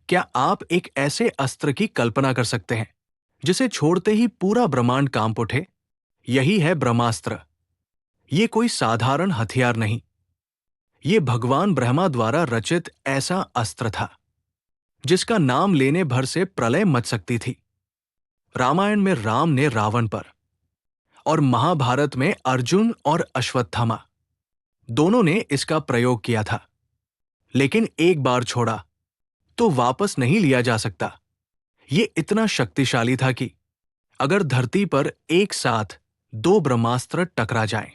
क्या आप एक ऐसे अस्त्र की कल्पना कर सकते हैं जिसे छोड़ते ही पूरा ब्रह्मांड कांप उठे? यही है ब्रह्मास्त्र। ये कोई साधारण हथियार नहीं, ये भगवान ब्रह्मा द्वारा रचित ऐसा अस्त्र था जिसका नाम लेने भर से प्रलय मच सकती थी। रामायण में राम ने रावण पर और महाभारत में अर्जुन और अश्वत्थामा दोनों ने इसका प्रयोग किया था, लेकिन एक बार छोड़ा तो वापस नहीं लिया जा सकता। ये इतना शक्तिशाली था कि अगर धरती पर एक साथ दो ब्रह्मास्त्र टकरा जाएं,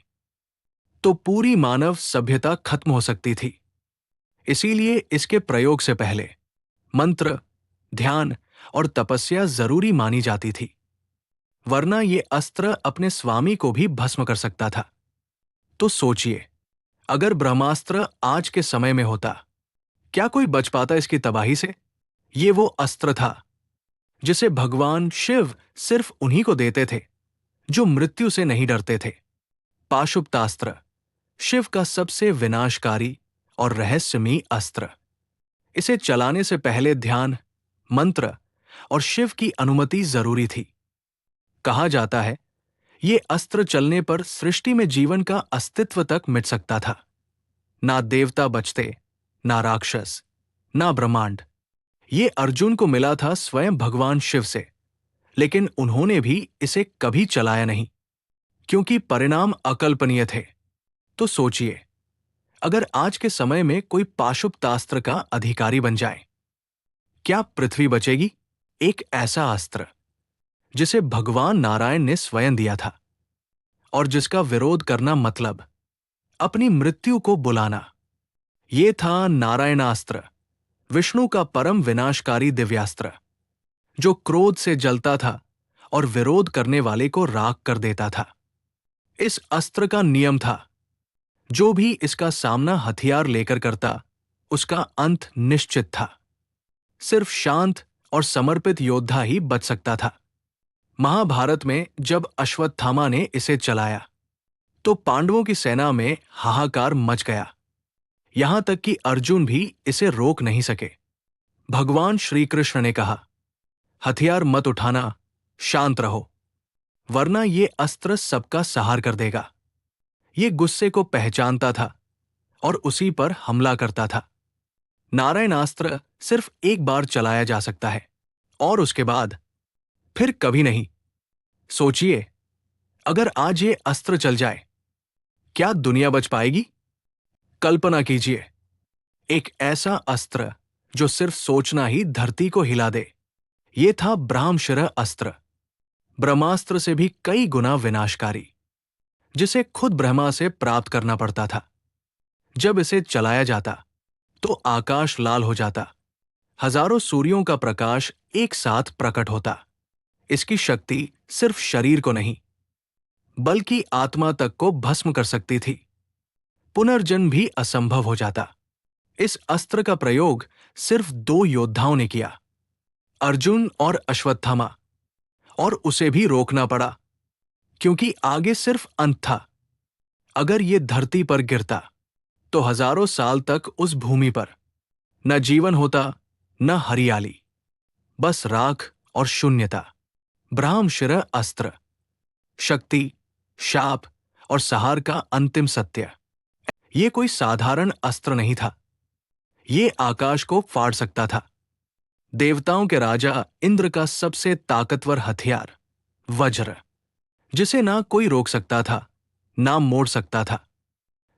तो पूरी मानव सभ्यता खत्म हो सकती थी। इसीलिए इसके प्रयोग से पहले मंत्र, ध्यान और तपस्या जरूरी मानी जाती थी, वरना ये अस्त्र अपने स्वामी को भी भस्म कर सकता था। तो सोचिए, अगर ब्रह्मास्त्र आज के समय में होता, क्या कोई बच पाता इसकी तबाही से? ये वो अस्त्र था जिसे भगवान शिव सिर्फ उन्हीं को देते थे जो मृत्यु से नहीं डरते थे। पाशुपतास्त्र, शिव का सबसे विनाशकारी और रहस्यमयी अस्त्र। इसे चलाने से पहले ध्यान, मंत्र और शिव की अनुमति जरूरी थी। कहा जाता है, ये अस्त्र चलने पर सृष्टि में जीवन का अस्तित्व तक मिट सकता था। ना देवता बचते, ना राक्षस, ना ब्रह्मांड। ये अर्जुन को मिला था स्वयं भगवान शिव से, लेकिन उन्होंने भी इसे कभी चलाया नहीं, क्योंकि परिणाम अकल्पनीय थे। तो सोचिए, अगर आज के समय में कोई पाशुपतास्त्र का अधिकारी बन जाए, क्या पृथ्वी बचेगी? एक ऐसा अस्त्र जिसे भगवान नारायण ने स्वयं दिया था और जिसका विरोध करना मतलब अपनी मृत्यु को बुलाना। ये था नारायणास्त्र, विष्णु का परम विनाशकारी दिव्यास्त्र, जो क्रोध से जलता था और विरोध करने वाले को राख कर देता था। इस अस्त्र का नियम था, जो भी इसका सामना हथियार लेकर करता, उसका अंत निश्चित था। सिर्फ शांत और समर्पित योद्धा ही बच सकता था। महाभारत में जब अश्वत्थामा ने इसे चलाया, तो पांडवों की सेना में हाहाकार मच गया। यहां तक कि अर्जुन भी इसे रोक नहीं सके। भगवान श्री कृष्ण ने कहा, हथियार मत उठाना, शांत रहो, वरना ये अस्त्र सबका सहार कर देगा। ये गुस्से को पहचानता था और उसी पर हमला करता था। नारायणास्त्र सिर्फ एक बार चलाया जा सकता है और उसके बाद फिर कभी नहीं। सोचिए, अगर आज ये अस्त्र चल जाए, क्या दुनिया बच पाएगी? कल्पना कीजिए, एक ऐसा अस्त्र जो सिर्फ सोचना ही धरती को हिला दे। ये था ब्रह्मशिर अस्त्र, ब्रह्मास्त्र से भी कई गुना विनाशकारी, जिसे खुद ब्रह्मा से प्राप्त करना पड़ता था। जब इसे चलाया जाता तो आकाश लाल हो जाता, हजारों सूर्यों का प्रकाश एक साथ प्रकट होता। इसकी शक्ति सिर्फ शरीर को नहीं, बल्कि आत्मा तक को भस्म कर सकती थी। पुनर्जन्म भी असंभव हो जाता। इस अस्त्र का प्रयोग सिर्फ दो योद्धाओं ने किया, अर्जुन और अश्वत्थामा, और उसे भी रोकना पड़ा, क्योंकि आगे सिर्फ अंत था। अगर ये धरती पर गिरता, तो हजारों साल तक उस भूमि पर न जीवन होता, न हरियाली, बस राख और शून्यता। ब्रह्मशिर अस्त्र, शक्ति, शाप और सहार का अंतिम सत्य। ये कोई साधारण अस्त्र नहीं था, ये आकाश को फाड़ सकता था। देवताओं के राजा इंद्र का सबसे ताकतवर हथियार, वज्र, जिसे ना कोई रोक सकता था, ना मोड़ सकता था।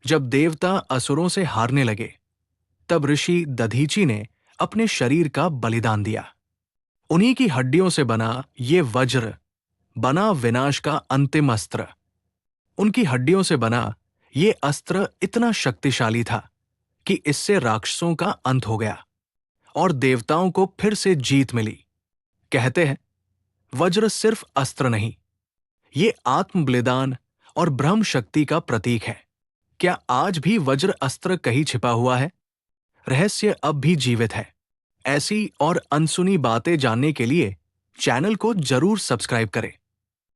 जब देवता असुरों से हारने लगे, तब ऋषि दधीची ने अपने शरीर का बलिदान दिया। उन्हीं की हड्डियों से बना ये वज्र बना विनाश का अंतिम अस्त्र। उनकी हड्डियों से बना ये अस्त्र इतना शक्तिशाली था कि इससे राक्षसों का अंत हो गया और देवताओं को फिर से जीत मिली। कहते हैं, वज्र सिर्फ अस्त्र नहीं, ये आत्म बलिदान और ब्रह्म शक्ति का प्रतीक है। क्या आज भी वज्र अस्त्र कहीं छिपा हुआ है? रहस्य अब भी जीवित है। ऐसी और अनसुनी बातें जानने के लिए चैनल को जरूर सब्सक्राइब करें।